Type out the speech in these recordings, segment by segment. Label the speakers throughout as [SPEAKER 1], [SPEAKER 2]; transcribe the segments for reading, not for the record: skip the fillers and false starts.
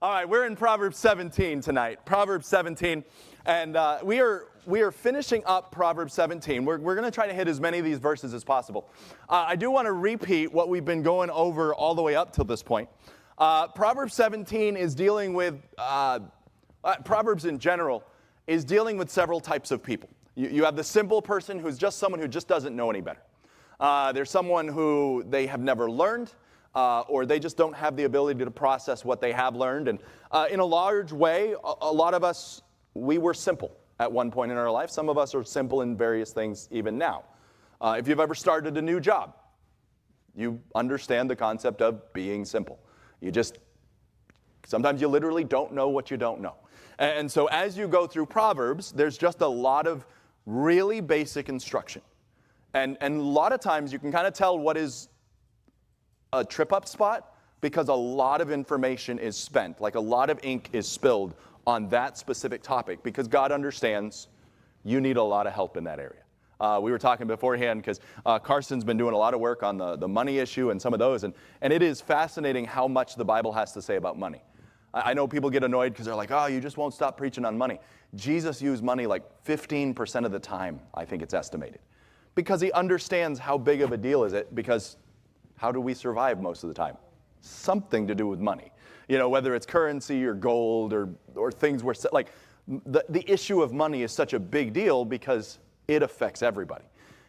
[SPEAKER 1] All right, we're in Proverbs 17 tonight. Proverbs 17, and we are finishing up Proverbs 17. We're going to try to hit as many of these verses as possible. I do want to repeat what we've been going over all the way up till this point. Proverbs 17 is dealing with, Proverbs in general is dealing with several types of people. You have the simple person who's just someone who just doesn't know any better. There's someone who they have never learned, or they just don't have the ability to process what they have learned. And in a large way, a lot of us, we were simple at one point in our life. Some of us are simple in various things even now. If you've ever started a new job, you understand the concept of being simple. Sometimes you literally don't know what you don't know. And so as you go through Proverbs, there's just a lot of really basic instruction. And a lot of times you can kind of tell what is a trip-up spot because a lot of information is spent, like a lot of ink is spilled on that specific topic because God understands you need a lot of help in that area. We were talking beforehand because Carson's been doing a lot of work on the money issue and some of those, and it is fascinating how much the Bible has to say about money. I know people get annoyed because they're like, oh, you just won't stop preaching on money. Jesus used money like 15% of the time, I think it's estimated, because he understands how big of a deal is it, because how do we survive most of the time? Something to do with money. You know, whether it's currency or gold or things where, like, the issue of money is such a big deal because it affects everybody.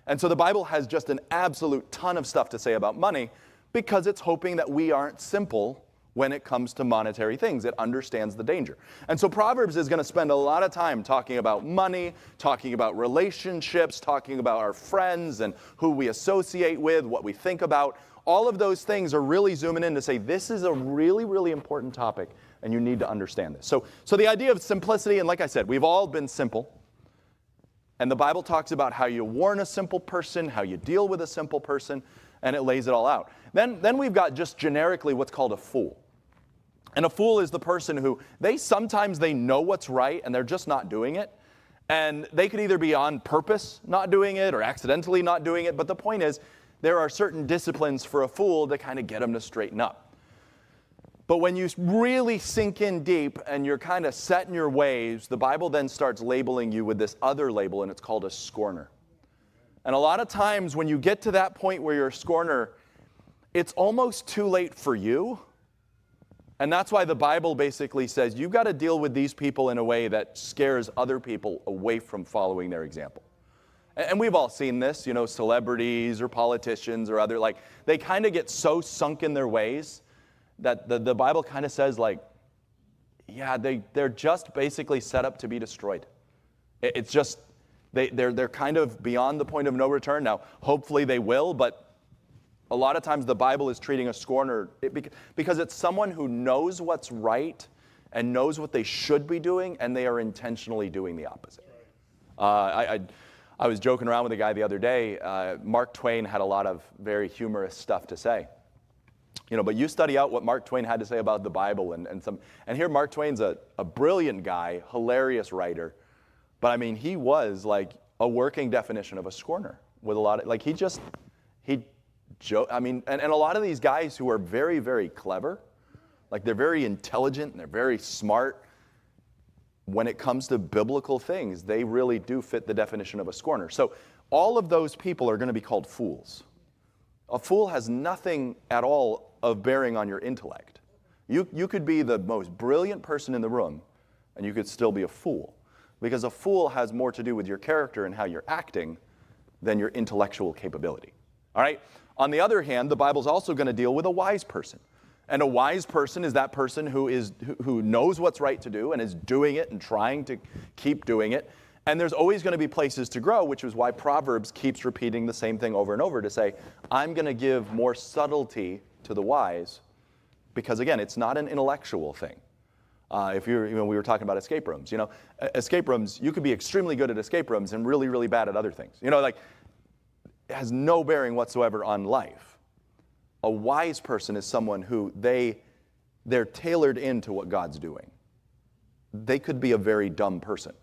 [SPEAKER 1] And so the Bible has just an absolute ton of stuff to say about money because it's hoping that we aren't simple when it comes to monetary things. It understands the danger. And so Proverbs is going to spend a lot of time talking about money, talking about relationships, talking about our friends and who we associate with, what we think about. All of those things are really zooming in to say this is a really, really important topic and you need to understand this. So the idea of simplicity, and like I said, we've all been simple. And the Bible talks about how you warn a simple person, how you deal with a simple person, and it lays it all out. Then we've got just generically what's called a fool. And a fool is the person who sometimes they know what's right and they're just not doing it. And they could either be on purpose not doing it or accidentally not doing it. But the point is, there are certain disciplines for a fool that kind of get them to straighten up. But when you really sink in deep and you're kind of set in your ways, the Bible then starts labeling you with this other label, and it's called a scorner. And a lot of times when you get to that point where you're a scorner, it's almost too late for you. And that's why the Bible basically says you've got to deal with these people in a way that scares other people away from following their example. And we've all seen this, you know, celebrities or politicians or other, like, they kind of get so sunk in their ways that the Bible kind of says, like, yeah, they're just basically set up to be destroyed. It's just, they're kind of beyond the point of no return. Now, hopefully they will, but a lot of times the Bible is treating a scorner because it's someone who knows what's right and knows what they should be doing, and they are intentionally doing the opposite. I was joking around with a guy the other day. Mark Twain had a lot of very humorous stuff to say. You know, but you study out what Mark Twain had to say about the Bible and here Mark Twain's a brilliant guy, hilarious writer. But I mean, he was like a working definition of a scorner with a lot of, like, I mean, and a lot of these guys who are very, very clever, like they're very intelligent and they're very smart. When it comes to biblical things, they really do fit the definition of a scorner. So all of those people are going to be called fools. A fool has nothing at all of bearing on your intellect. You could be the most brilliant person in the room, and you could still be a fool. Because a fool has more to do with your character and how you're acting than your intellectual capability. All right? On the other hand, the Bible's also going to deal with a wise person. And a wise person is that person who knows what's right to do and is doing it and trying to keep doing it. And there's always going to be places to grow, which is why Proverbs keeps repeating the same thing over and over to say, I'm going to give more subtlety to the wise because, again, it's not an intellectual thing. We were talking about escape rooms. You know, escape rooms, you could be extremely good at escape rooms and really, really bad at other things. You know, like, it has no bearing whatsoever on life. A wise person is someone who they're tailored into what God's doing. They could be a very dumb person,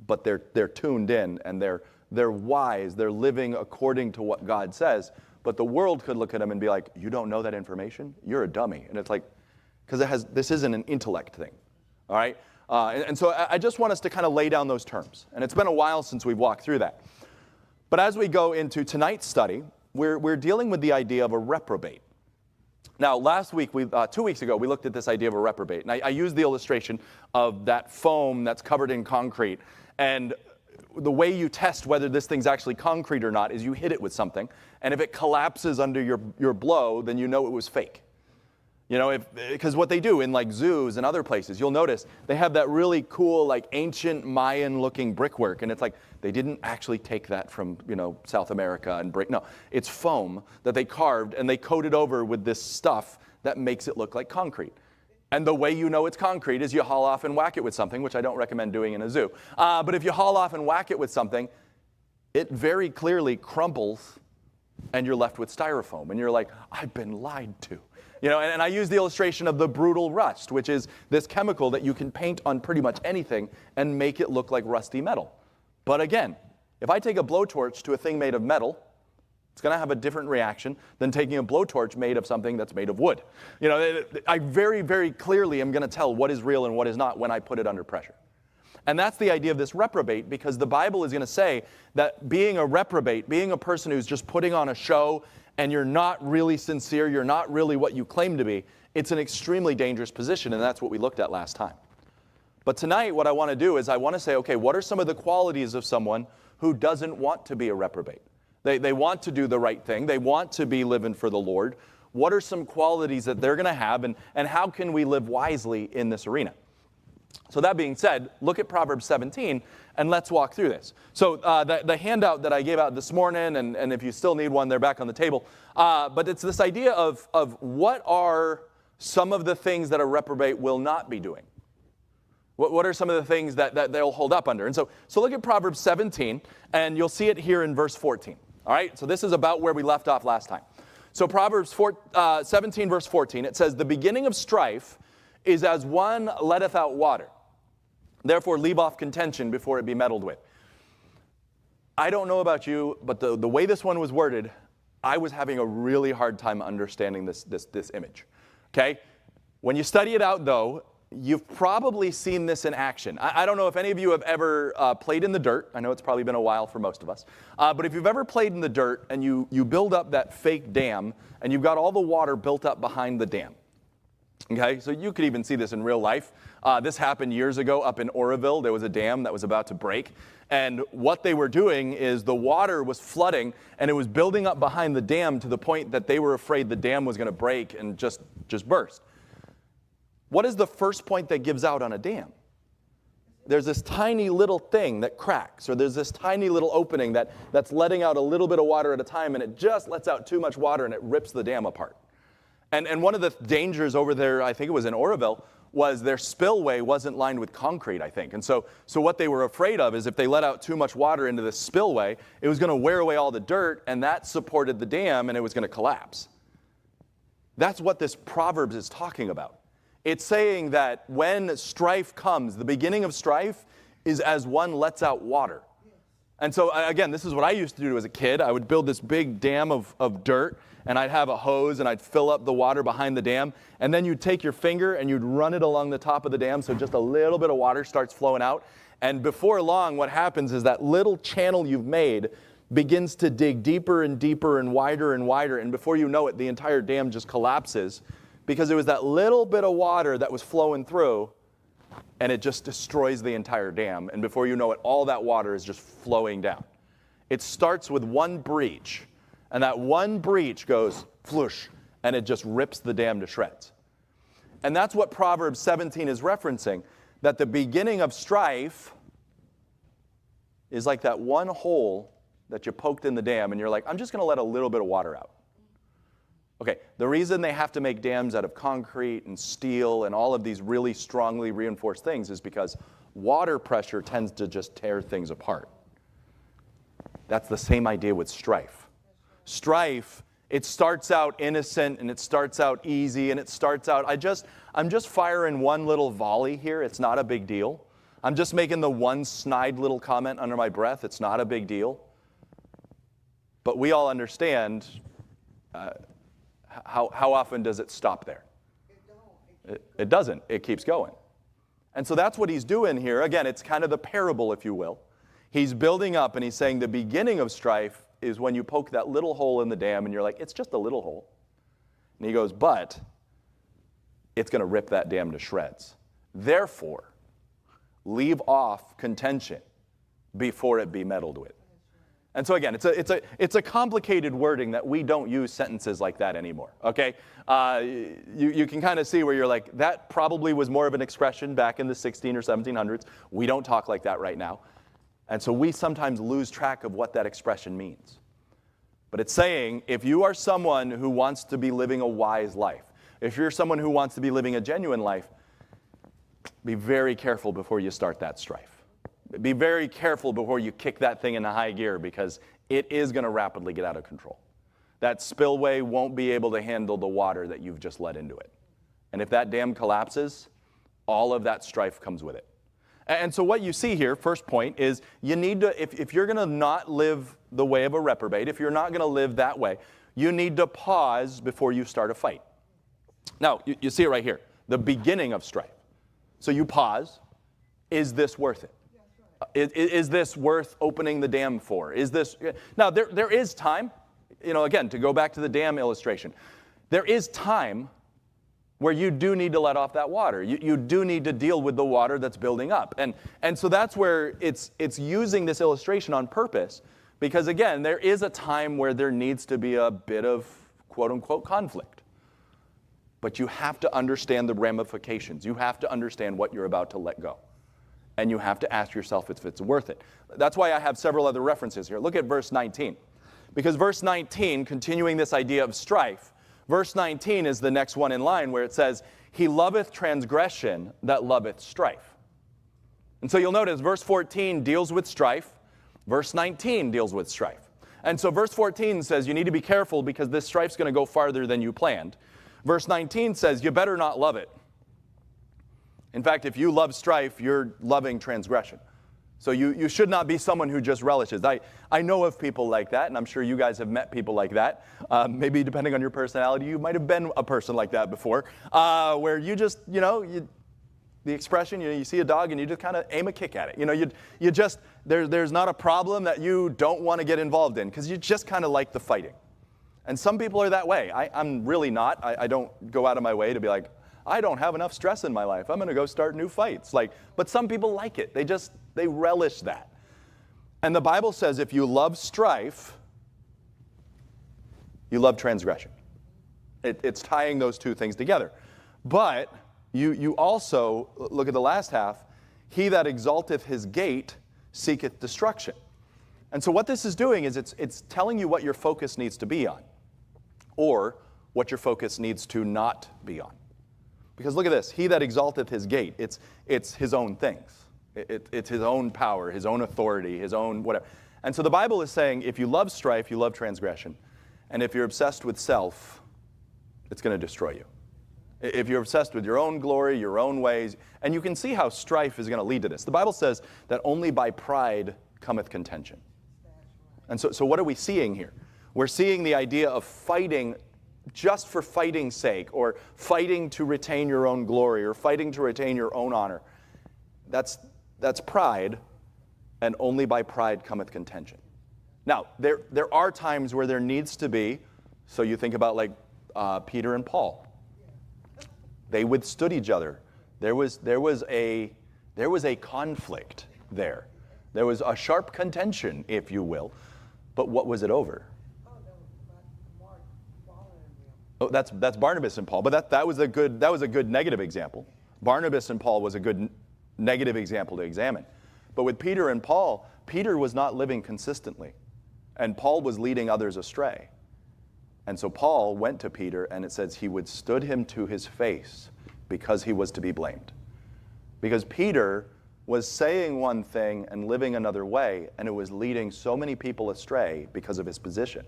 [SPEAKER 1] but they're tuned in and they're wise. They're living according to what God says. But the world could look at them and be like, you don't know that information? You're a dummy. And it's like, because this isn't an intellect thing, all right? And so I just want us to kind of lay down those terms. And it's been a while since we've walked through that. But as we go into tonight's study, we're dealing with the idea of a reprobate. Now, last week, 2 weeks ago, we looked at this idea of a reprobate. And I used the illustration of that foam that's covered in concrete. And the way you test whether this thing's actually concrete or not is you hit it with something. And if it collapses under your blow, then you know it was fake. You know, because what they do in like zoos and other places, you'll notice they have that really cool, like ancient Mayan-looking brickwork, and it's like they didn't actually take that from, you know, South America and break. No, it's foam that they carved and they coated over with this stuff that makes it look like concrete. And the way you know it's concrete is you haul off and whack it with something, which I don't recommend doing in a zoo. But if you haul off and whack it with something, it very clearly crumbles, and you're left with styrofoam, and you're like, I've been lied to. You know, and I use the illustration of the brutal rust, which is this chemical that you can paint on pretty much anything and make it look like rusty metal. But again, if I take a blowtorch to a thing made of metal, it's going to have a different reaction than taking a blowtorch made of something that's made of wood. You know, I very, very clearly am going to tell what is real and what is not when I put it under pressure. And that's the idea of this reprobate, because the Bible is going to say that being a reprobate, being a person who's just putting on a show, and you're not really sincere, you're not really what you claim to be, it's an extremely dangerous position, and that's what we looked at last time. But tonight, what I want to do is I want to say, okay, what are some of the qualities of someone who doesn't want to be a reprobate? They want to do the right thing. They want to be living for the Lord. What are some qualities that they're going to have, and how can we live wisely in this arena? So that being said, look at Proverbs 17, and let's walk through this. So the handout that I gave out this morning, and if you still need one, they're back on the table. But it's this idea of what are some of the things that a reprobate will not be doing? What are some of the things that they'll hold up under? And so look at Proverbs 17, and you'll see it here in verse 14. All right, so this is about where we left off last time. So Proverbs 17, verse 14, it says, "The beginning of strife is as one letteth out water. Therefore leave off contention before it be meddled with." I don't know about you, but the way this one was worded, I was having a really hard time understanding this image. Okay? When you study it out, though, you've probably seen this in action. I don't know if any of you have ever played in the dirt. I know it's probably been a while for most of us. But if you've ever played in the dirt and you build up that fake dam and you've got all the water built up behind the dam. Okay, so you could even see this in real life. This happened years ago up in Oroville. There was a dam that was about to break. And what they were doing is the water was flooding and it was building up behind the dam to the point that they were afraid the dam was going to break and just burst. What is the first point that gives out on a dam? There's this tiny little thing that cracks, or there's this tiny little opening that's letting out a little bit of water at a time, and it just lets out too much water and it rips the dam apart. And one of the dangers over there, I think it was in Oroville, was their spillway wasn't lined with concrete, I think. And so what they were afraid of is if they let out too much water into this spillway, it was going to wear away all the dirt, and that supported the dam, and it was going to collapse. That's what this Proverbs is talking about. It's saying that when strife comes, the beginning of strife is as one lets out water. And so, again, this is what I used to do as a kid. I would build this big dam of dirt, and I'd have a hose, and I'd fill up the water behind the dam. And then you'd take your finger, and you'd run it along the top of the dam, so just a little bit of water starts flowing out. And before long, what happens is that little channel you've made begins to dig deeper and deeper and wider. And before you know it, the entire dam just collapses because it was that little bit of water that was flowing through, and it just destroys the entire dam. And before you know it, all that water is just flowing down. It starts with one breach, and that one breach goes flush, and it just rips the dam to shreds. And that's what Proverbs 17 is referencing, that the beginning of strife is like that one hole that you poked in the dam, and you're like, I'm just going to let a little bit of water out. Okay, the reason they have to make dams out of concrete and steel and all of these really strongly reinforced things is because water pressure tends to just tear things apart. That's the same idea with strife. Strife, it starts out innocent and it starts out easy and it starts out, I'm just firing one little volley here. It's not a big deal. I'm just making the one snide little comment under my breath. It's not a big deal. But we all understand how often does it stop there? It doesn't. It keeps going. And so that's what he's doing here. Again, it's kind of the parable, if you will. He's building up and he's saying the beginning of strife is when you poke that little hole in the dam and you're like, it's just a little hole. And he goes, but it's going to rip that dam to shreds. Therefore, leave off contention before it be meddled with. And so again, it's a complicated wording that we don't use sentences like that anymore, okay? You can kind of see where you're like, that probably was more of an expression back in the 16 or 1700s. We don't talk like that right now. And so we sometimes lose track of what that expression means. But it's saying, if you are someone who wants to be living a wise life, if you're someone who wants to be living a genuine life, be very careful before you start that strife. Be very careful before you kick that thing into high gear, because it is going to rapidly get out of control. That spillway won't be able to handle the water that you've just let into it. And if that dam collapses, all of that strife comes with it. And so what you see here, first point, is you need to, if you're going to not live the way of a reprobate, if you're not going to live that way, you need to pause before you start a fight. Now, you see it right here, the beginning of strife. So you pause. Is this worth it? Is this worth opening the dam for? Is this, now there is time, again, to go back to the dam illustration, there is time where you do need to let off that water. You do need to deal with the water that's building up. And so that's where it's using this illustration on purpose, because again, there is a time where there needs to be a bit of quote unquote conflict. But you have to understand the ramifications. You have to understand what you're about to let go. And you have to ask yourself if it's worth it. That's why I have several other references here. Look at verse 19. Because verse 19, continuing this idea of strife, verse 19 is the next one in line where it says, he loveth transgression that loveth strife. And so you'll notice verse 14 deals with strife. Verse 19 deals with strife. And so verse 14 says you need to be careful because this strife's going to go farther than you planned. Verse 19 says you better not love it. In fact, if you love strife, you're loving transgression. So you should not be someone who just relishes. I know of people like that, and I'm sure you guys have met people like that. Maybe depending on your personality, you might have been a person like that before, where you just, the expression, you see a dog and you just kind of aim a kick at it. You just, there's not a problem that you don't want to get involved in because you just kind of like the fighting. And some people are that way. I'm really not. I don't go out of my way to be like, I don't have enough stress in my life. I'm going to go start new fights. But some people like it. They relish that. And the Bible says if you love strife, you love transgression. It's tying those two things together. But you also, look at the last half, he that exalteth his gate seeketh destruction. And so what this is doing is it's telling you what your focus needs to be on, or what your focus needs to not be on. Because look at this, he that exalteth his gate, it's his own things. It's his own power, his own authority, his own whatever. And so the Bible is saying if you love strife, you love transgression. And if you're obsessed with self, it's going to destroy you. If you're obsessed with your own glory, your own ways, and you can see how strife is going to lead to this. The Bible says that only by pride cometh contention. And so what are we seeing here? We're seeing the idea of fighting just for fighting's sake, or fighting to retain your own glory, or fighting to retain your own honor. That's pride, and only by pride cometh contention. Now, there are times where there needs to be, so you think about like Peter and Paul. They withstood each other. There was a conflict there. There was a sharp contention, if you will. But what was it over? Oh, that's Barnabas and Paul. But that was a good negative example. Barnabas and Paul was a good negative example to examine. But with Peter and Paul, Peter was not living consistently, and Paul was leading others astray. And so Paul went to Peter, and it says he withstood him to his face because he was to be blamed. Because Peter was saying one thing and living another way, and it was leading so many people astray because of his position,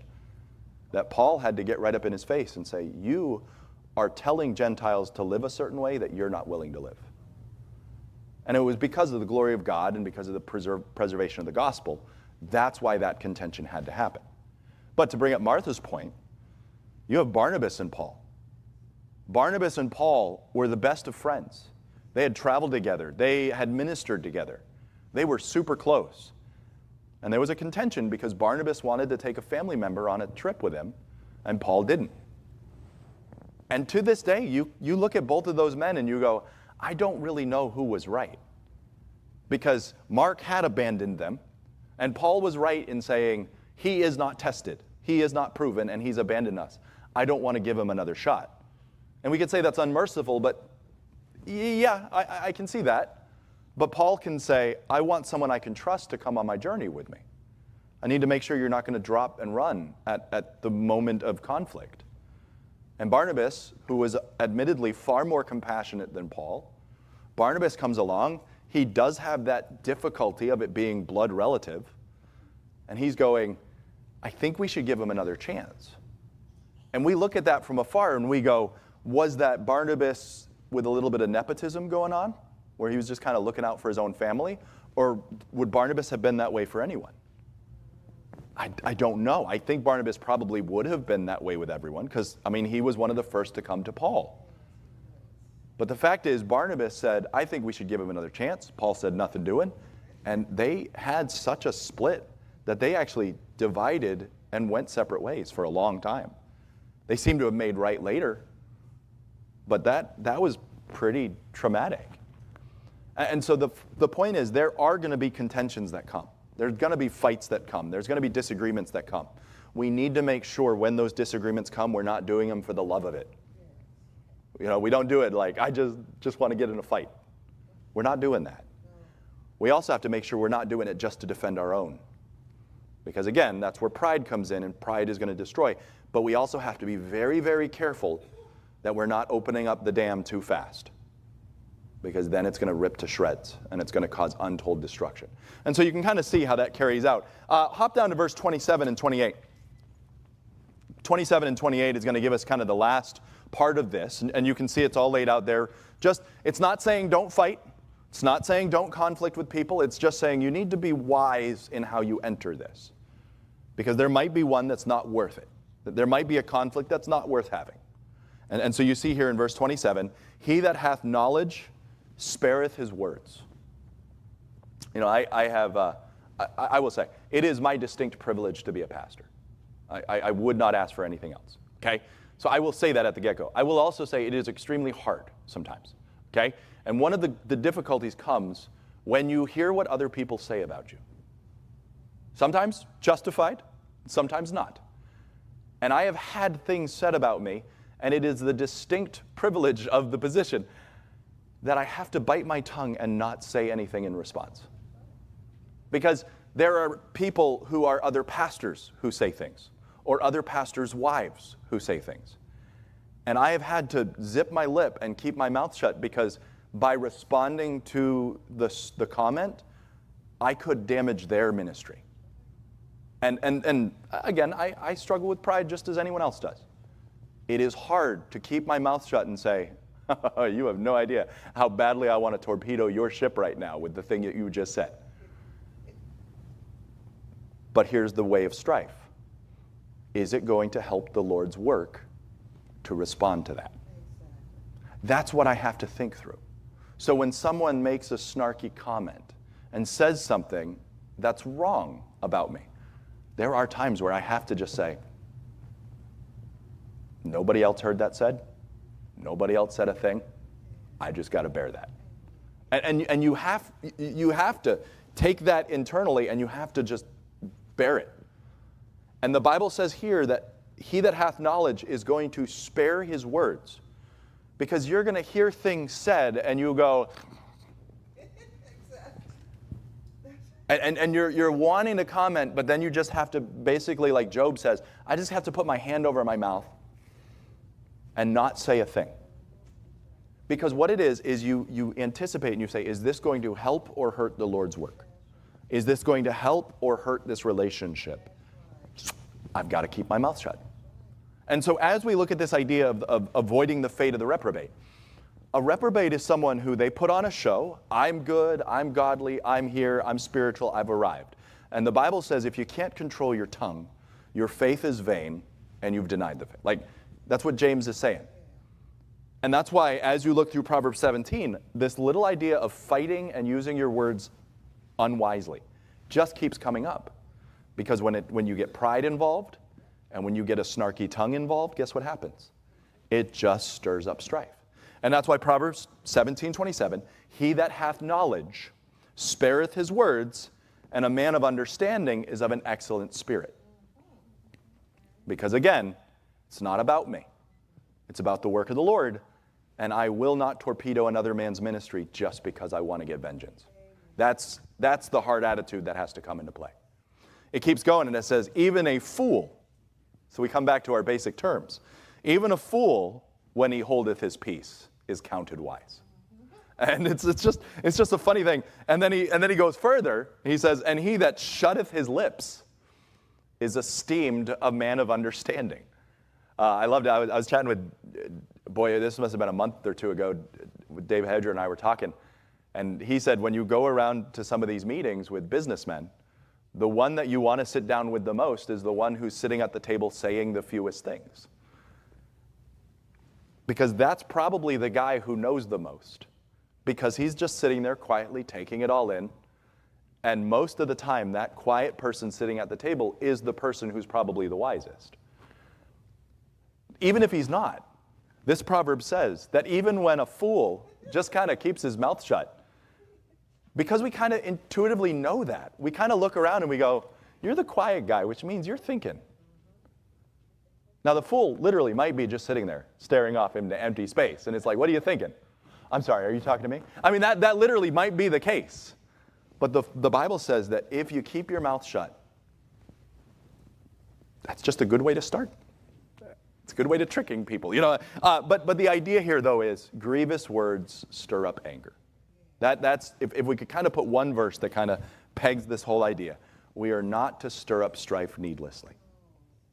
[SPEAKER 1] that Paul had to get right up in his face and say, you are telling Gentiles to live a certain way that you're not willing to live. And it was because of the glory of God and because of the preservation of the gospel. That's why that contention had to happen. But to bring up Martha's point, you have Barnabas and Paul. Barnabas and Paul were the best of friends. They had traveled together. They had ministered together. They were super close. And there was a contention because Barnabas wanted to take a family member on a trip with him, and Paul didn't. And to this day, you look at both of those men and you go, I don't really know who was right. Because Mark had abandoned them, and Paul was right in saying, he is not tested, he is not proven, and he's abandoned us. I don't want to give him another shot. And we could say that's unmerciful, but yeah, I can see that. But Paul can say, I want someone I can trust to come on my journey with me. I need to make sure you're not going to drop and run at the moment of conflict. And Barnabas, who was admittedly far more compassionate than Paul, Barnabas comes along. He does have that difficulty of it being blood relative. And he's going, I think we should give him another chance. And we look at that from afar and we go, was that Barnabas with a little bit of nepotism going on, where he was just kind of looking out for his own family? Or would Barnabas have been that way for anyone? I don't know. I think Barnabas probably would have been that way with everyone because, he was one of the first to come to Paul. But the fact is, Barnabas said, I think we should give him another chance. Paul said, nothing doing. And they had such a split that they actually divided and went separate ways for a long time. They seem to have made right later, but that was pretty traumatic. And so the point is, there are going to be contentions that come. There's going to be fights that come. There's going to be disagreements that come. We need to make sure when those disagreements come, we're not doing them for the love of it. We don't do it like, I just want to get in a fight. We're not doing that. We also have to make sure we're not doing it just to defend our own. Because again, that's where pride comes in, and pride is going to destroy. But we also have to be very, very careful that we're not opening up the dam too fast. Because then it's going to rip to shreds, and it's going to cause untold destruction. And so you can kind of see how that carries out. Hop down to verse 27 and 28. 27 and 28 is going to give us kind of the last part of this, and you can see it's all laid out there. It's not saying don't fight. It's not saying don't conflict with people. It's just saying you need to be wise in how you enter this. Because there might be one that's not worth it. There might be a conflict that's not worth having. And so you see here in verse 27, he that hath knowledge spareth his words. I will say, it is my distinct privilege to be a pastor. I would not ask for anything else, okay? So I will say that at the get-go. I will also say it is extremely hard sometimes, okay? And one of the difficulties comes when you hear what other people say about you. Sometimes justified, sometimes not. And I have had things said about me, and it is the distinct privilege of the position that I have to bite my tongue and not say anything in response. Because there are people who are other pastors who say things, or other pastors' wives who say things. And I have had to zip my lip and keep my mouth shut because by responding to the comment, I could damage their ministry. And again, I struggle with pride just as anyone else does. It is hard to keep my mouth shut and say, you have no idea how badly I want to torpedo your ship right now with the thing that you just said. But here's the way of strife. Is it going to help the Lord's work to respond to that? That's what I have to think through. So when someone makes a snarky comment and says something that's wrong about me, there are times where I have to just say, nobody else heard that said. Nobody else said a thing. I just got to bear that. And you have to take that internally and you have to just bear it. And the Bible says here that he that hath knowledge is going to spare his words. Because you're going to hear things said and you go, and you're wanting to comment, but then you just have to basically, like Job says, I just have to put my hand over my mouth and not say a thing. Because what it is you anticipate and you say, is this going to help or hurt the Lord's work? Is this going to help or hurt this relationship? I've got to keep my mouth shut. And so as we look at this idea of avoiding the fate of the reprobate, a reprobate is someone who they put on a show. I'm good, I'm godly, I'm here, I'm spiritual, I've arrived. And the Bible says if you can't control your tongue, your faith is vain and you've denied the faith. Like, that's what James is saying. And that's why, as you look through Proverbs 17, this little idea of fighting and using your words unwisely just keeps coming up. Because when you get pride involved, and when you get a snarky tongue involved, guess what happens? It just stirs up strife. And that's why Proverbs 17:27, he that hath knowledge spareth his words, and a man of understanding is of an excellent spirit. Because again, it's not about me. It's about the work of the Lord, and I will not torpedo another man's ministry just because I want to get vengeance. That's the hard attitude that has to come into play. It keeps going, and it says, even a fool, so we come back to our basic terms, even a fool, when he holdeth his peace, is counted wise. And it's just a funny thing. And then he goes further. He says, and he that shutteth his lips is esteemed a man of understanding. I loved it. I was chatting with, this must have been a month or two ago, Dave Hedger and I were talking. And he said, when you go around to some of these meetings with businessmen, the one that you want to sit down with the most is the one who's sitting at the table saying the fewest things. Because that's probably the guy who knows the most. Because he's just sitting there quietly taking it all in. And most of the time, that quiet person sitting at the table is the person who's probably the wisest. Even if he's not, this proverb says that even when a fool just kind of keeps his mouth shut, because we kind of intuitively know that, we kind of look around and we go, you're the quiet guy, which means you're thinking. Now, the fool literally might be just sitting there, staring off into empty space. And it's like, what are you thinking? I'm sorry, are you talking to me? I mean, that literally might be the case. But the Bible says that if you keep your mouth shut, that's just a good way to start. It's a good way to tricking people. But the idea here, though, is grievous words stir up anger. That's if we could kind of put one verse that kind of pegs this whole idea. We are not to stir up strife needlessly.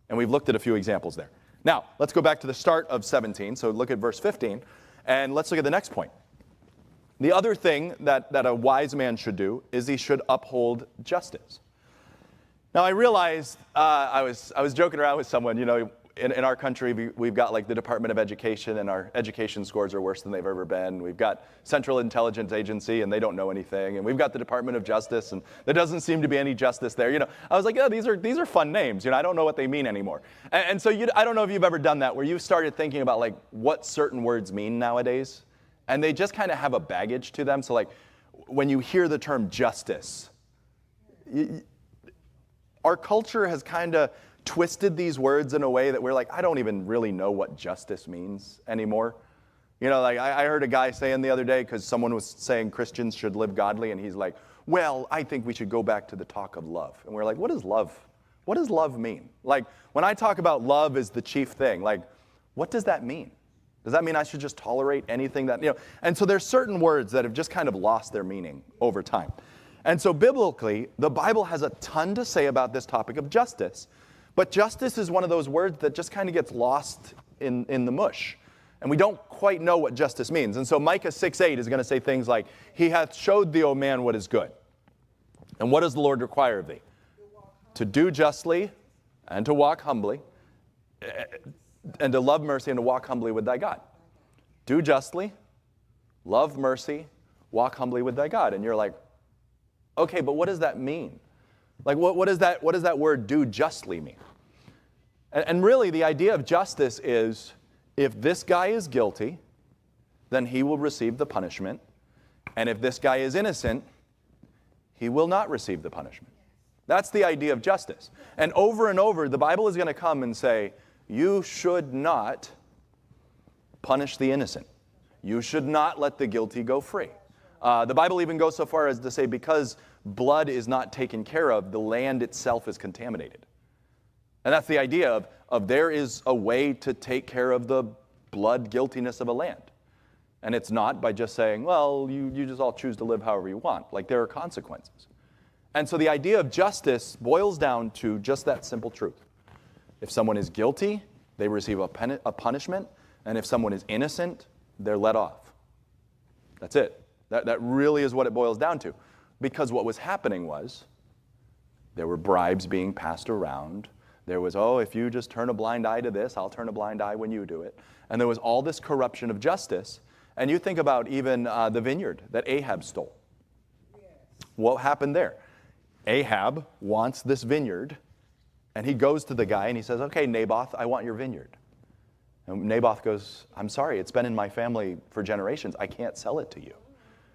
[SPEAKER 1] And we've looked at a few examples there. Now, let's go back to the start of 17. So look at verse 15. And let's look at the next point. The other thing that a wise man should do is he should uphold justice. Now, I realized I was joking around with someone, in our country, we've got like the Department of Education, and our education scores are worse than they've ever been. We've got Central Intelligence Agency, and they don't know anything. And we've got the Department of Justice, and there doesn't seem to be any justice there. I was like, these are fun names. I don't know what they mean anymore. And so I don't know if you've ever done that, where you've started thinking about like what certain words mean nowadays, and they just kind of have a baggage to them. So like when you hear the term justice, our culture has kind of twisted these words in a way that we're like, I don't even really know what justice means anymore. Like I heard a guy saying the other day, because someone was saying Christians should live godly, and he's like, well, I think we should go back to the talk of love. And we're like, what is love? What does love mean? Like, when I talk about love is the chief thing, like, what does that mean? Does that mean I should just tolerate anything that, And so there's certain words that have just kind of lost their meaning over time. And so biblically, the Bible has a ton to say about this topic of justice. But justice is one of those words that just kind of gets lost in the mush. And we don't quite know what justice means. And so Micah 6:8 is going to say things like, he hath showed thee, O man, what is good. And what does the Lord require of thee? To do justly, and to walk humbly, and to love mercy, and to walk humbly with thy God. Do justly, love mercy, walk humbly with thy God. And you're like, okay, but what does that mean? Like, what does that word do justly mean? And really, the idea of justice is, if this guy is guilty, then he will receive the punishment. And if this guy is innocent, he will not receive the punishment. That's the idea of justice. And over, the Bible is going to come and say, you should not punish the innocent. You should not let the guilty go free. The Bible even goes so far as to say, because blood is not taken care of, the land itself is contaminated. And that's the idea of there is a way to take care of the blood guiltiness of a land. And it's not by just saying, well, you just all choose to live however you want. Like, there are consequences. And so the idea of justice boils down to just that simple truth. If someone is guilty, they receive a punishment. And if someone is innocent, they're let off. That's it. That really is what it boils down to. Because what was happening was there were bribes being passed around. There was, oh, if you just turn a blind eye to this, I'll turn a blind eye when you do it. And there was all this corruption of justice. And you think about even the vineyard that Ahab stole. What happened there? Ahab wants this vineyard, and he goes to the guy and he says, okay, Naboth, I want your vineyard. And Naboth goes, I'm sorry, it's been in my family for generations. I can't sell it to you.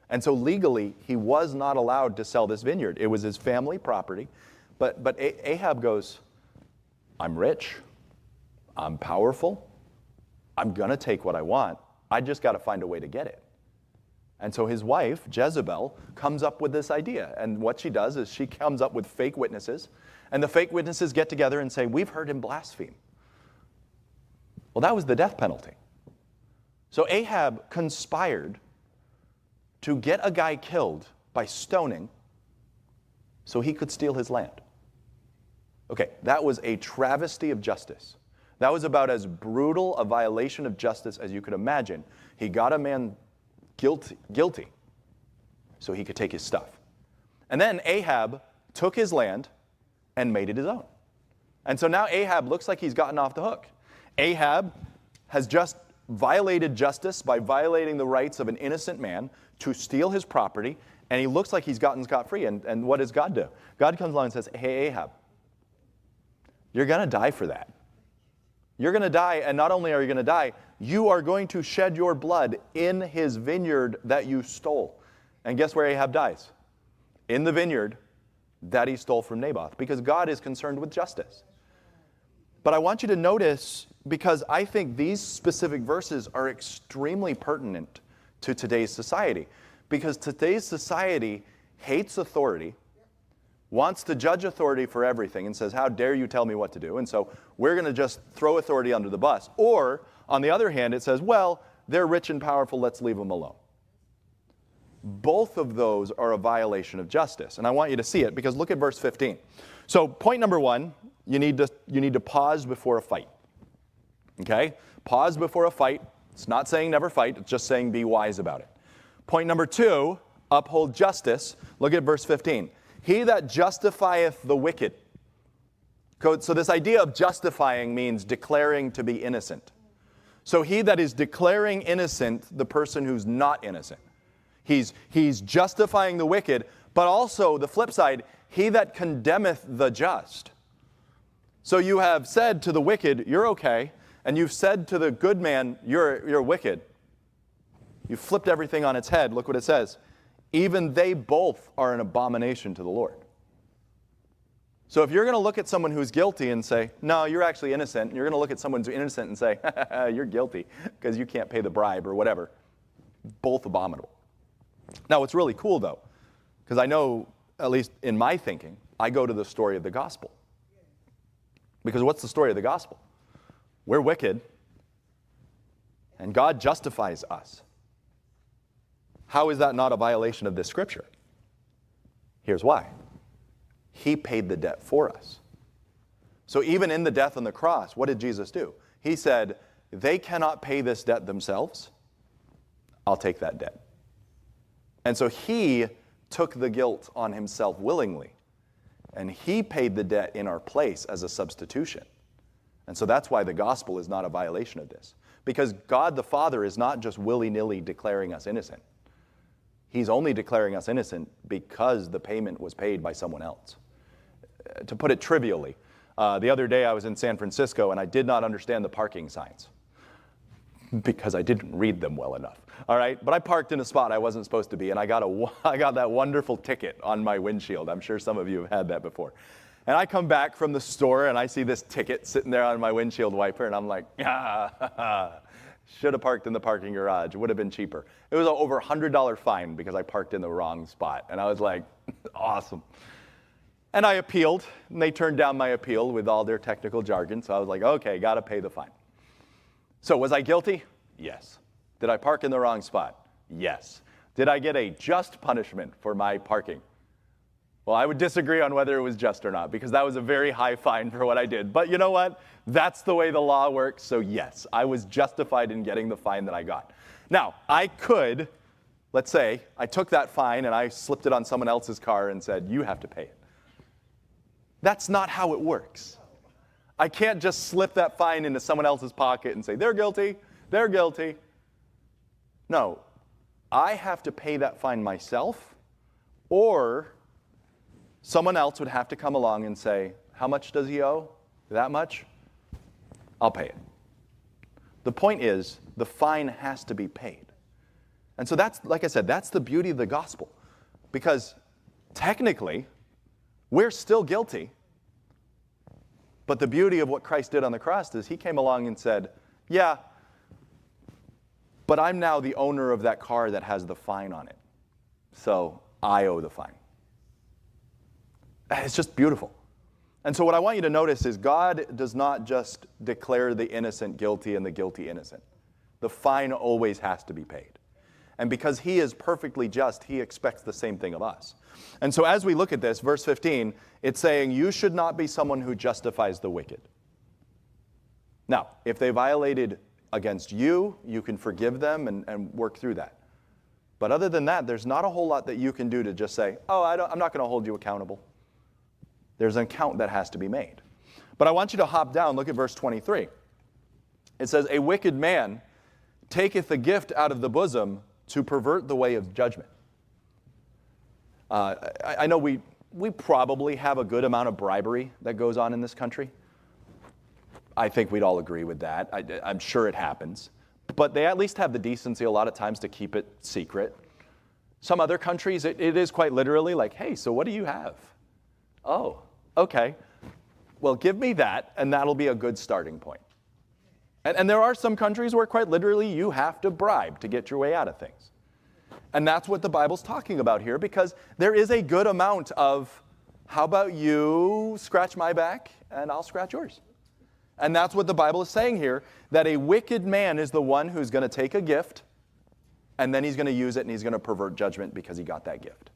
[SPEAKER 1] And so legally, he was not allowed to sell this vineyard. It was his family property. But Ahab goes, I'm rich. I'm powerful. I'm going to take what I want. I just got to find a way to get it. And so his wife, Jezebel, comes up with this idea. And what she does is she comes up with fake witnesses. And the fake witnesses get together and say, we've heard him blaspheme. Well, that was the death penalty. So Ahab conspired to get a guy killed by stoning so he could steal his land. Okay, that was a travesty of justice. That was about as brutal a violation of justice as you could imagine. He got a man guilty so he could take his stuff. And then Ahab took his land and made it his own. And so now Ahab looks like he's gotten off the hook. Ahab has just violated justice by violating the rights of an innocent man to steal his property, and he looks like he's gotten scot-free. And what does God do? God comes along and says, hey, Ahab, you're going to die for that. You're going to die, and not only are you going to die, you are going to shed your blood in his vineyard that you stole. And guess where Ahab dies? In the vineyard that he stole from Naboth, because God is concerned with justice. But I want you to notice, because I think these specific verses are extremely pertinent to today's society, because today's society hates authority, wants to judge authority for everything, and says, how dare you tell me what to do? And so we're going to just throw authority under the bus. Or, on the other hand, it says, well, they're rich and powerful, let's leave them alone. Both of those are a violation of justice. And I want you to see it, because look at verse 15. So point number one, you need to pause before a fight. Okay? Pause before a fight. It's not saying never fight, it's just saying be wise about it. Point number two, uphold justice. Look at verse 15. He that justifieth the wicked. So this idea of justifying means declaring to be innocent. So he that is declaring innocent the person who's not innocent. He's justifying the wicked, but also the flip side, he that condemneth the just. So you have said to the wicked, you're okay, and you've said to the good man, you're wicked. You've flipped everything on its head. Look what it says. Even they both are an abomination to the Lord. So if you're going to look at someone who's guilty and say, no, you're actually innocent, and you're going to look at someone who's innocent and say, you're guilty because you can't pay the bribe or whatever, both abominable. Now, what's really cool, though, because I know, at least in my thinking, I go to the story of the gospel. Because what's the story of the gospel? We're wicked, and God justifies us. How is that not a violation of this scripture? Here's why. He paid the debt for us. So even in the death on the cross, what did Jesus do? He said, they cannot pay this debt themselves. I'll take that debt. And so he took the guilt on himself willingly. And he paid the debt in our place as a substitution. And so that's why the gospel is not a violation of this. Because God the Father is not just willy-nilly declaring us innocent. He's only declaring us innocent because the payment was paid by someone else. To put it trivially, the other day I was in San Francisco and I did not understand the parking signs because I didn't read them well enough. All right, but I parked in a spot I wasn't supposed to be, and I got that wonderful ticket on my windshield. I'm sure some of you have had that before. And I come back from the store and I see this ticket sitting there on my windshield wiper, and I'm like, should have parked in the parking garage. It would have been cheaper. It was an over $100 fine because I parked in the wrong spot. And I was like, awesome. And I appealed, and they turned down my appeal with all their technical jargon. So I was like, okay, got to pay the fine. So was I guilty? Yes. Did I park in the wrong spot? Yes. Did I get a just punishment for my parking? Well, I would disagree on whether it was just or not, because that was a very high fine for what I did. But you know what? That's the way the law works. So yes, I was justified in getting the fine that I got. Now, I could, let's say, I took that fine and I slipped it on someone else's car and said, you have to pay it. That's not how it works. I can't just slip that fine into someone else's pocket and say, they're guilty, they're guilty. No, I have to pay that fine myself, or someone else would have to come along and say, how much does he owe? That much? I'll pay it. The point is, the fine has to be paid. And so that's, like I said, that's the beauty of the gospel. Because technically, we're still guilty. But the beauty of what Christ did on the cross is he came along and said, yeah, but I'm now the owner of that car that has the fine on it. So I owe the fine. It's just beautiful. And so what I want you to notice is God does not just declare the innocent guilty and the guilty innocent. The fine always has to be paid. And because he is perfectly just, he expects the same thing of us. And so as we look at this, verse 15, it's saying, you should not be someone who justifies the wicked. Now, if they violated against you, you can forgive them and work through that. But other than that, there's not a whole lot that you can do to just say, oh, I'm not going to hold you accountable. There's an account that has to be made. But I want you to hop down, look at verse 23. It says, a wicked man taketh a gift out of the bosom to pervert the way of judgment. I know we probably have a good amount of bribery that goes on in this country. I think we'd all agree with that. I'm sure it happens. But they at least have the decency a lot of times to keep it secret. Some other countries, it is quite literally like, hey, so what do you have? Oh, okay. Well, give me that, and that'll be a good starting point. And there are some countries where quite literally you have to bribe to get your way out of things. And that's what the Bible's talking about here, because there is a good amount of, how about you scratch my back and I'll scratch yours. And that's what the Bible is saying here, that a wicked man is the one who's going to take a gift and then he's going to use it and he's going to pervert judgment because he got that gift.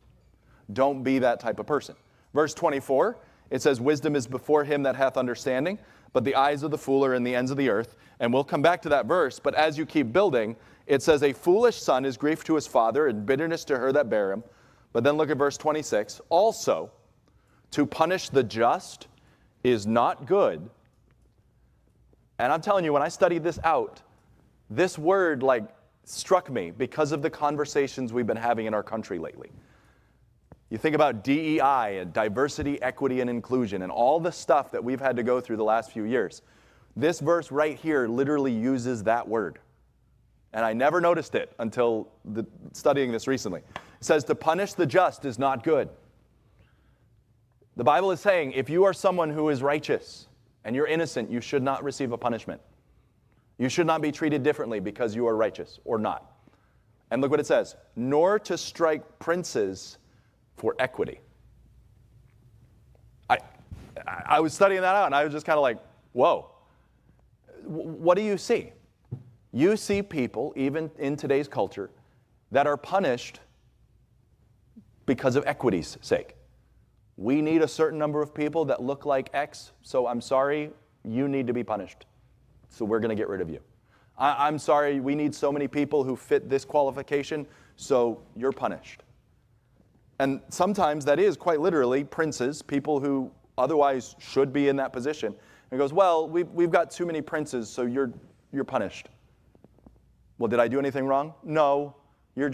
[SPEAKER 1] Don't be that type of person. Verse 24, it says, wisdom is before him that hath understanding, but the eyes of the fool are in the ends of the earth. And we'll come back to that verse, but as you keep building, it says, a foolish son is grief to his father and bitterness to her that bare him. But then look at verse 26. Also, to punish the just is not good. And I'm telling you, when I studied this out, this word struck me because of the conversations we've been having in our country lately. You think about DEI and diversity, equity, and inclusion and all the stuff that we've had to go through the last few years. This verse right here literally uses that word. And I never noticed it until studying this recently. It says to punish the just is not good. The Bible is saying if you are someone who is righteous and you're innocent, you should not receive a punishment. You should not be treated differently because you are righteous or not. And look what it says, nor to strike princes for equity. I was studying that out and I was just kind of like, whoa. What do you see? You see people, even in today's culture, that are punished because of equity's sake. We need a certain number of people that look like X, so I'm sorry, you need to be punished. So we're going to get rid of you. I'm sorry, we need so many people who fit this qualification, so you're punished. And sometimes that is quite literally princes, people who otherwise should be in that position. And it goes, well, we've got too many princes, so you're punished. Well, did I do anything wrong? No. You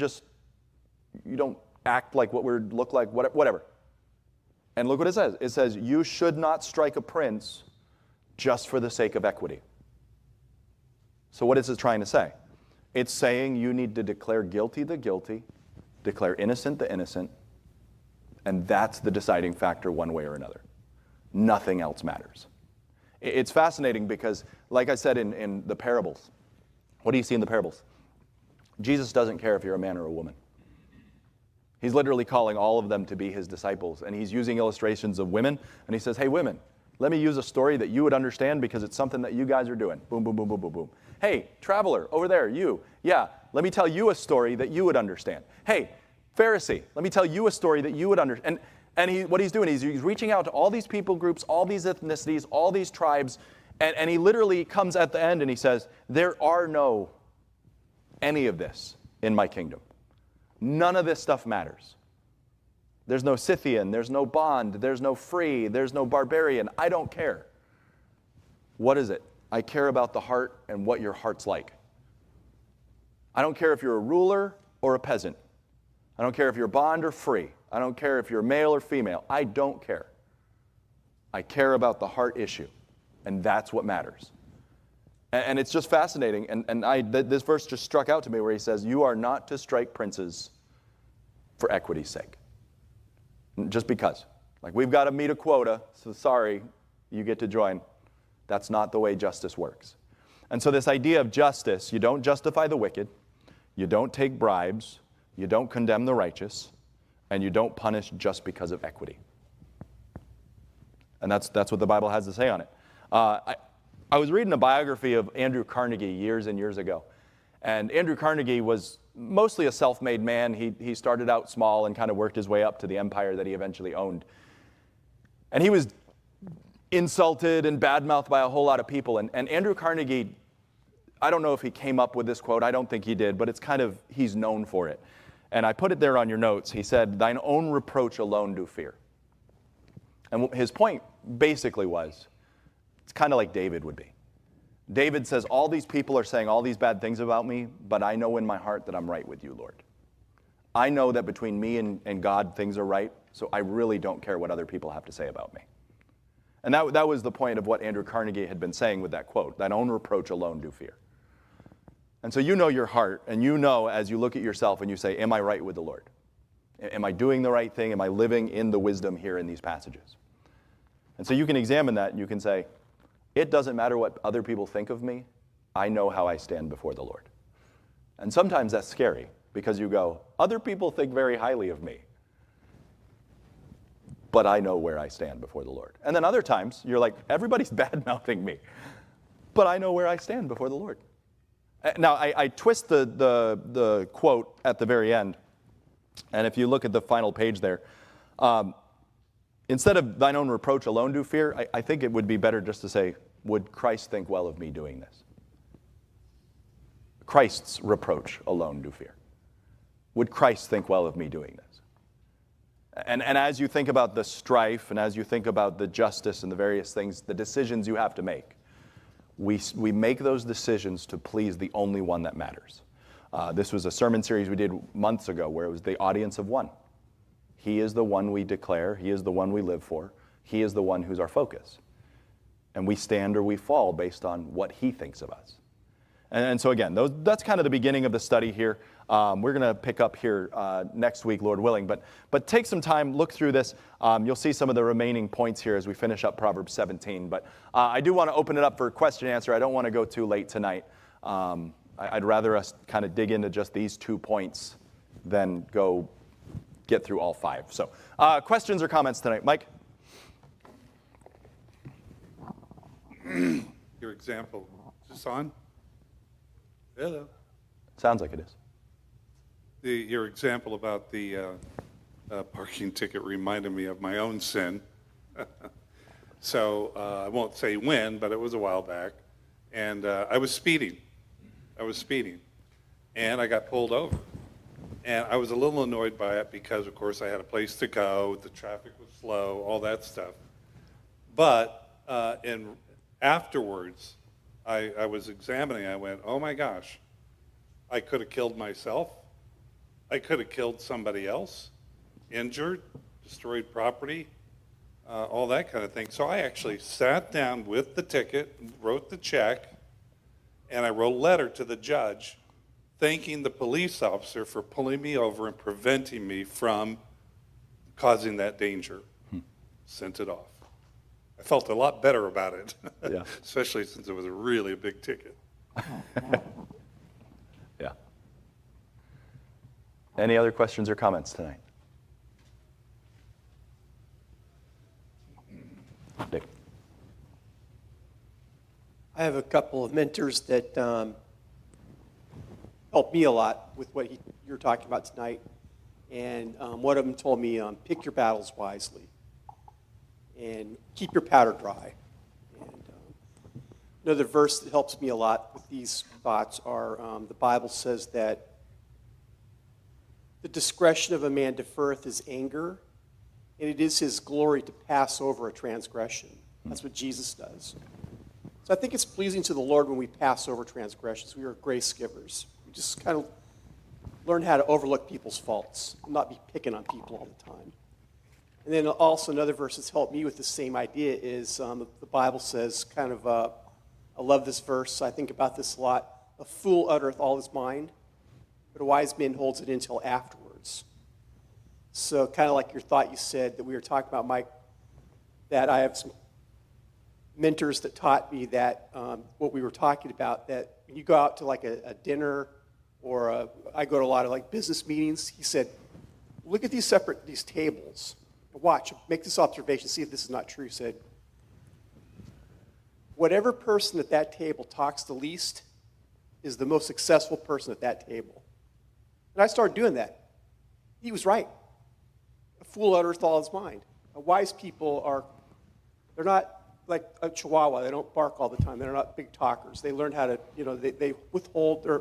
[SPEAKER 1] don't act like what we look like, whatever. And look what it says. It says, you should not strike a prince just for the sake of equity. So what is it trying to say? It's saying you need to declare guilty the guilty, declare innocent the innocent, and that's the deciding factor one way or another. Nothing else matters. It's fascinating because, like I said in the parables, what do you see in the parables? Jesus doesn't care if you're a man or a woman. He's literally calling all of them to be his disciples, and he's using illustrations of women, and he says, hey, women, let me use a story that you would understand because it's something that you guys are doing. Boom, boom, boom, boom, boom, boom. Hey, traveler, over there, you. Yeah, let me tell you a story that you would understand. Hey, Pharisee, let me tell you a story that you would understand. And what he's doing is he's reaching out to all these people groups, all these ethnicities, all these tribes, and he literally comes at the end and he says, there are no any of this in my kingdom. None of this stuff matters. There's no Scythian, there's no bond, there's no free, there's no barbarian. I don't care. What is it? I care about the heart and what your heart's like. I don't care if you're a ruler or a peasant. I don't care if you're bond or free. I don't care if you're male or female. I don't care. I care about the heart issue, and that's what matters. And it's just fascinating, this verse just struck out to me where he says, you are not to strike princes for equity's sake. Just because. Like, we've got to meet a quota, so sorry, you get to join. That's not the way justice works. And so this idea of justice, you don't justify the wicked, you don't take bribes, you don't condemn the righteous, and you don't punish just because of equity. And that's what the Bible has to say on it. I was reading a biography of Andrew Carnegie years and years ago. And Andrew Carnegie was mostly a self-made man. He started out small and kind of worked his way up to the empire that he eventually owned. And he was insulted and badmouthed by a whole lot of people. And Andrew Carnegie, I don't know if he came up with this quote. I don't think he did, but it's kind of, he's known for it. And I put it there on your notes. He said, thine own reproach alone do fear. And his point basically was, it's kind of like David would be. David says, all these people are saying all these bad things about me, but I know in my heart that I'm right with you, Lord. I know that between me and God, things are right, so I really don't care what other people have to say about me. And that was the point of what Andrew Carnegie had been saying with that quote, thine own reproach alone do fear. And so you know your heart, and you know as you look at yourself and you say, am I right with the Lord? Am I doing the right thing? Am I living in the wisdom here in these passages? And so you can examine that and you can say, it doesn't matter what other people think of me. I know how I stand before the Lord. And sometimes that's scary because you go, other people think very highly of me, but I know where I stand before the Lord. And then other times you're like, everybody's bad-mouthing me, but I know where I stand before the Lord. Now, I twist the quote at the very end, and if you look at the final page there, instead of thine own reproach alone do fear, I think it would be better just to say, would Christ think well of me doing this? Christ's reproach alone do fear. Would Christ think well of me doing this? And as you think about the strife and as you think about the justice and the various things, the decisions you have to make, we make those decisions to please the only one that matters. This was a sermon series we did months ago where it was the audience of one. He is the one we declare. He is the one we live for. He is the one who's our focus. And we stand or we fall based on what he thinks of us. And so again, that's kind of the beginning of the study here. We're going to pick up here next week, Lord willing. But take some time, look through this. You'll see some of the remaining points here as we finish up Proverbs 17. But I do want to open it up for question and answer. I don't want to go too late tonight. I'd rather us kind of dig into just these 2 points than go get through all 5. So questions or comments tonight? Mike?
[SPEAKER 2] Your example. Is this on? Hello.
[SPEAKER 1] Sounds like it is.
[SPEAKER 2] Your example about the parking ticket reminded me of my own sin. So I won't say when, but it was a while back. And I was speeding. And I got pulled over. And I was a little annoyed by it because, of course, I had a place to go. The traffic was slow, all that stuff. But afterwards, I was examining. I went, oh, my gosh, I could have killed myself. I could have killed somebody else, injured, destroyed property, all that kind of thing. So I actually sat down with the ticket, wrote the check, and I wrote a letter to the judge thanking the police officer for pulling me over and preventing me from causing that danger. Sent it off. I felt a lot better about it, yeah. Especially since it was a really big ticket.
[SPEAKER 1] Yeah. Any other questions or comments tonight? Dick.
[SPEAKER 3] I have a couple of mentors that helped me a lot with what you're talking about tonight. And one of them told me, pick your battles wisely and keep your powder dry. And another verse that helps me a lot with these thoughts are the Bible says that the discretion of a man deferreth his anger, and it is his glory to pass over a transgression. That's what Jesus does. So I think it's pleasing to the Lord when we pass over transgressions. We are grace givers. We just kind of learn how to overlook people's faults and not be picking on people all the time. And then also another verse that's helped me with the same idea is the Bible says kind of, I love this verse. I think about this a lot. A fool uttereth all his mind, but a wise man holds it until afterwards. So kind of like your thought you said that we were talking about, Mike, that I have some mentors that taught me that what we were talking about, that when you go out to like a dinner or I go to a lot of like business meetings, he said, look at these tables. Watch, make this observation, see if this is not true. He said, whatever person at that table talks the least is the most successful person at that table. And I started doing that. He was right. A fool uttereth all his mind. Wise people they're not like a chihuahua. They don't bark all the time. They're not big talkers. They learn how to, they withhold a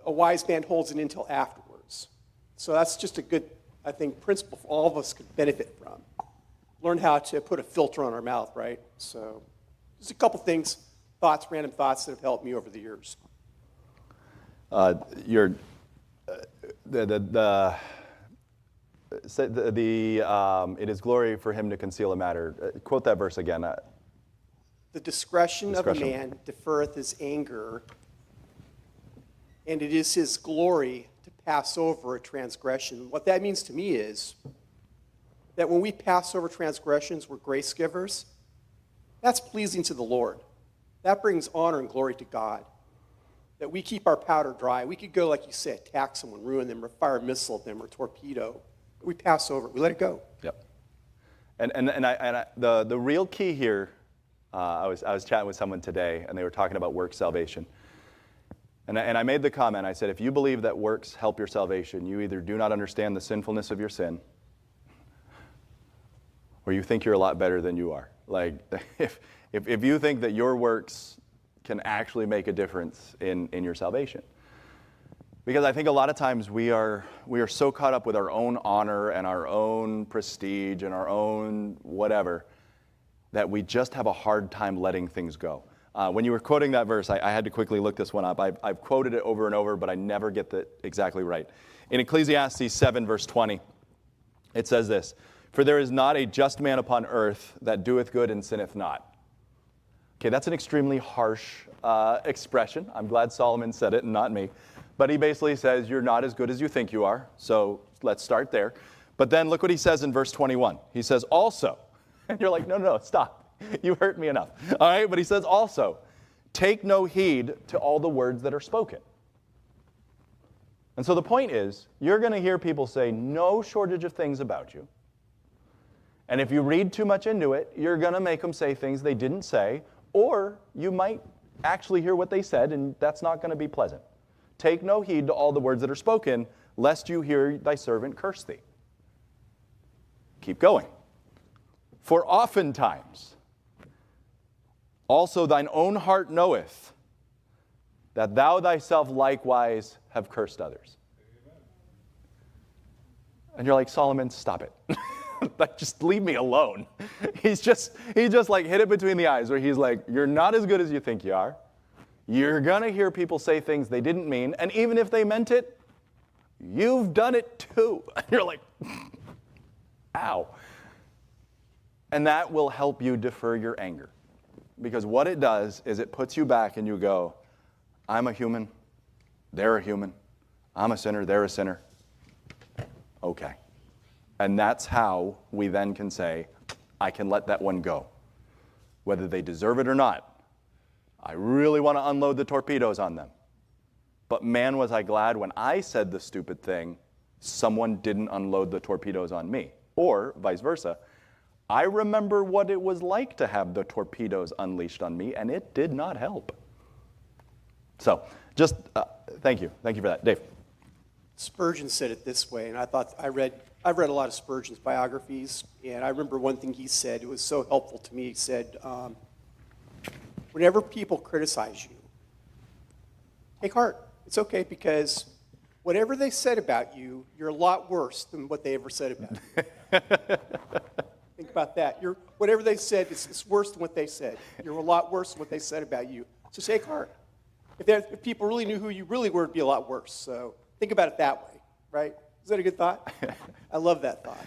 [SPEAKER 3] wise man holds it until afterwards. So that's just a good, I think, principle for all of us could benefit from. Learn how to put a filter on our mouth, right? So just a couple things, random thoughts that have helped me over the years.
[SPEAKER 1] It is glory for him to conceal a matter. Quote that verse again.
[SPEAKER 3] The discretion of a man deferreth his anger, and it is his glory to pass over a transgression. What that means to me is that when we pass over transgressions, we're grace givers. That's pleasing to the Lord. That brings honor and glory to God. That we keep our powder dry. We could go, like you said, attack someone, ruin them, or fire a missile at them, or torpedo. We pass over it. We let it go.
[SPEAKER 1] Yep. The real key here, I was chatting with someone today, and they were talking about work salvation. And I made the comment, I said, if you believe that works help your salvation, you either do not understand the sinfulness of your sin, or you think you're a lot better than you are. Like, if you think that your works can actually make a difference in your salvation. Because I think a lot of times we are so caught up with our own honor and our own prestige and our own whatever that we just have a hard time letting things go. When you were quoting that verse, I had to quickly look this one up. I've quoted it over and over, but I never get it exactly right. In Ecclesiastes 7, verse 20, it says this, "For there is not a just man upon earth that doeth good and sinneth not." Okay, that's an extremely harsh expression. I'm glad Solomon said it and not me. But he basically says, you're not as good as you think you are, so let's start there. But then look what he says in verse 21. He says, also, and you're like, no, stop. You hurt me enough. All right, but he says also, take no heed to all the words that are spoken. And so the point is, you're going to hear people say no shortage of things about you. And if you read too much into it, you're going to make them say things they didn't say, or you might actually hear what they said, and that's not going to be pleasant. Take no heed to all the words that are spoken, lest you hear thy servant curse thee. Keep going. For oftentimes also thine own heart knoweth that thou thyself likewise have cursed others. And you're like, Solomon, stop it. Like, just leave me alone. He just like hit it between the eyes, where he's like, you're not as good as you think you are. You're going to hear people say things they didn't mean, and even if they meant it, you've done it too. You're like, ow. And that will help you defer your anger. Because what it does is it puts you back and you go, I'm a human, they're a human, I'm a sinner, they're a sinner. Okay. And that's how we then can say, I can let that one go. Whether they deserve it or not. I really want to unload the torpedoes on them. But man, was I glad when I said the stupid thing, someone didn't unload the torpedoes on me. Or vice versa. I remember what it was like to have the torpedoes unleashed on me, and it did not help. So, just thank you. Thank you for that. Dave.
[SPEAKER 3] Spurgeon said it this way, and I've read a lot of Spurgeon's biographies, and I remember one thing he said, it was so helpful to me. He said, whenever people criticize you, take heart. It's okay, because whatever they said about you, you're a lot worse than what they ever said about you. Think about that. Whatever they said, it's worse than what they said. You're a lot worse than what they said about you. So take heart. If people really knew who you really were, it'd be a lot worse. So think about it that way, right? Is that a good thought? I love that thought.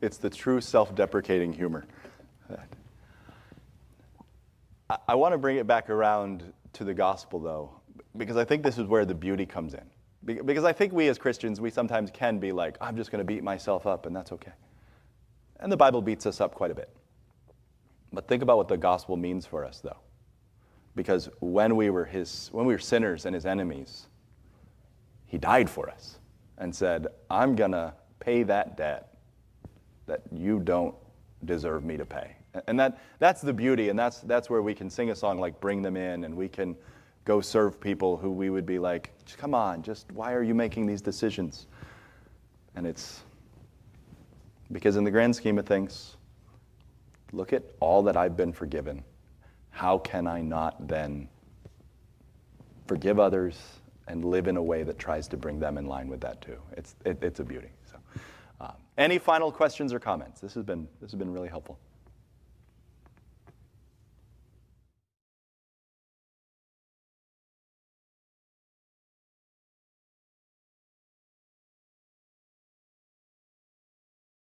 [SPEAKER 1] It's the true self-deprecating humor. I want to bring it back around to the gospel, though, because I think this is where the beauty comes in. Because I think we as Christians, we sometimes can be like, I'm just going to beat myself up, and that's okay. And the Bible beats us up quite a bit. But think about what the gospel means for us, though. Because when we were sinners and his enemies, he died for us and said, I'm going to pay that debt that you don't deserve me to pay. And that's the beauty, and that's where we can sing a song like Bring Them In, and we can go serve people who we would be like, come on, just why are you making these decisions? And it's because in the grand scheme of things, look at all that I've been forgiven. How can I not then forgive others and live in a way that tries to bring them in line with that too? It's a beauty. So, any final questions or comments? This has been really helpful.